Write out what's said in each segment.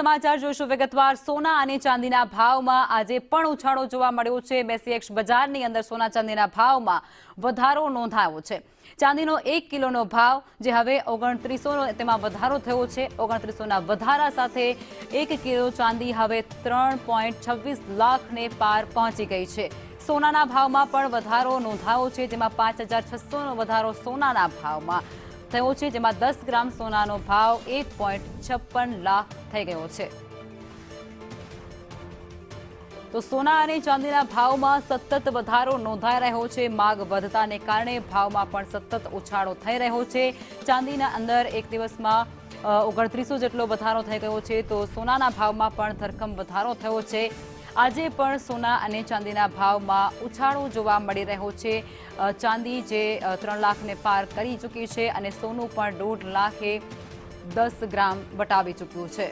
સમાચાર જોઈશું વિગતવાર। સોના અને ચાંદીના ભાવમાં આજે પણ ઉછાળો જોવા મળ્યો છે। બેસીએક્સ બજારની અંદર સોના ચાંદીના ભાવમાં વધારો નોંધાયો છે। ચાંદીનો 1 કિલોનો ભાવ જે હવે 2900 તેમાં વધારો થયો છે। 2900ના વધારા સાથે 1 કિલો ચાંદી હવે 3.26 લાખને પાર પહોંચી ગઈ છે। સોનાના ભાવમાં પણ વધારો નોંધાયો છે, જેમાં 5600નો વધારો સોનાના ભાવમાં થયો છે, જેમાં 10 ગ્રામ સોનાનો ભાવ 1.56 લાખ થઈ ગયો છે। તો સોના અને ચાંદીના ભાવમાં સતત વધારો નોંધાઈ રહ્યો છે। માંગ વધતાને કારણે ભાવમાં પણ સતત ઉછાળો થઈ રહ્યો છે। ચાંદીના અંદર એક દિવસમાં 2900 જેટલો વધારો થઈ ગયો છે, તો સોનાના ભાવમાં પણ ધરખમ વધારો થયો છે। આજે પણ સોના અને ચાંદીના ભાવમાં ઉછાળો જોવા મળી રહ્યો છે। ચાંદી જે 3 લાખને પાર કરી ચૂકી છે અને સોનું પણ 1.5 લાખે 10 ગ્રામ વટાવી ચૂક્યું છે।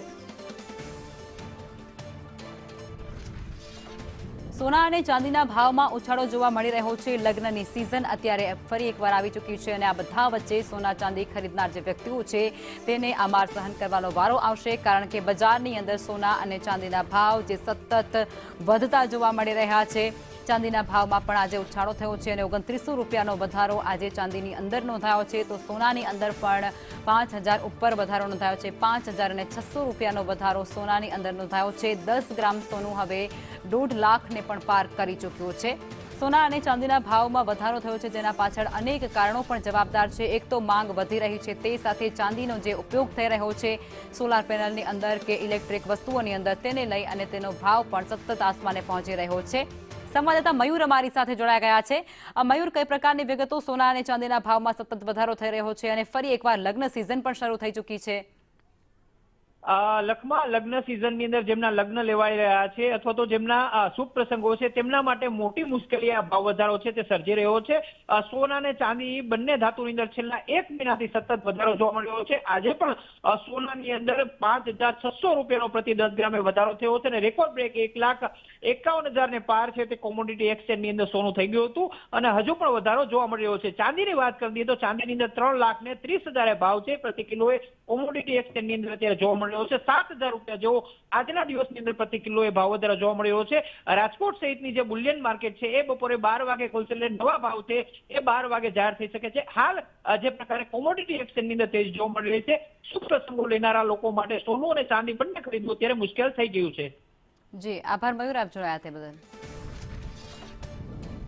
સોના અને ચાંદીના ભાવમાં ઉછાળો જોવા મળી રહ્યો છે। લગ્નની સિઝન અત્યારે ફરી એકવાર આવી ચૂકી છે અને આ બધા વચ્ચે સોના ચાંદી ખરીદનાર જે વ્યક્તિઓ છે તેને આ માર સહન કરવાનો વારો આવશે, કારણ કે બજારની અંદર સોના અને ચાંદીના ભાવ જે સતત વધતા જોવા મળી રહ્યા છે। ચાંદીના ભાવમાં પણ આજે ઉછાળો થયો છે અને 2900 રૂપિયાનો વધારો આજે ચાંદીની અંદર નોંધાયો છે, તો સોનાની અંદર પણ 5000 ઉપર વધારો નોંધાયો છે। 5600 રૂપિયાનો વધારો સોનાની અંદર નોંધાયો છે। 10 ગ્રામ સોનું હવે 1.5 લાખને પણ પાર કરી ચૂક્યું છે। સોના અને ચાંદીના ભાવમાં વધારો થયો છે, જેના પાછળ અનેક કારણો પણ જવાબદાર છે। એક તો માંગ વધી રહી છે, તે સાથે ચાંદીનો જે ઉપયોગ થઈ રહ્યો છે સોલાર પેનલની અંદર કે ઇલેક્ટ્રિક વસ્તુઓની અંદર, તેને લઈ અને તેનો ભાવ પણ સતત આસમાને પહોંચી રહ્યો છે। સંવાદદાતા મયુર અમારી સાથે જોડાઈ ગયા છે। મયુર, કઈ પ્રકારની વિગતો? સોના અને ચાંદીના ભાવમાં સતત વધારો થઈ રહ્યો છે અને ફરી એકવાર લગ્ન સિઝન પણ શરૂ થઈ ચૂકી છે। લખમાં લગ્ન સિઝનની અંદર જેમના લગ્ન લેવાઈ રહ્યા છે અથવા તો જેમના શુભ પ્રસંગો છે તેમના માટે મોટી મુશ્કેલી આ ભાવ વધારો છે તે સર્જી રહ્યો છે। સોના અને ચાંદી બંને ધાતુની અંદર છેલ્લા 1 મહિનાથી સતત વધારો જોવા મળ્યો છે। આજે પણ સોનાની અંદર 5600 રૂપિયાનો પ્રતિ 10 ગ્રામે વધારો થયો છે અને રેકોર્ડ બ્રેક 1,51,000 ને પાર છે તે કોમોડિટી એક્સચેન્જની અંદર સોનું થઈ ગયું હતું અને હજુ પણ વધારો જોવા મળી રહ્યો છે। ચાંદીની વાત કરી દઈએ તો ચાંદીની અંદર 3,30,000 ભાવ છે પ્રતિ કિલોએ કોમોડિટી એક્સચેન્જની અંદર અત્યારે જોવા મળી 7,000 રૂપિયા જેવો આજના દિવસની અંદર પ્રતિ કિલોએ ભાવ વધારો જોવા મળી રહ્યો છે। રાજકોટ સહિતની જે બુલિયન માર્કેટ છે એ બપોરે 12 વાગે ખુલશે, એટલે નવા ભાવ છે એ 12 વાગે જાહેર થઈ શકે છે। હાલ જે પ્રકારે કોમોડિટી એક્સચેન્જની અંદર તેજી જોવા મળી રહી છે, શુભ પ્રસંગો લેનારા લોકો માટે સોનું અને ચાંદી બંને ખરીદવું અત્યારે મુશ્કેલ થઈ ગયું છે। જી આભાર મયુર, આપ જોડાયા તે બદલ।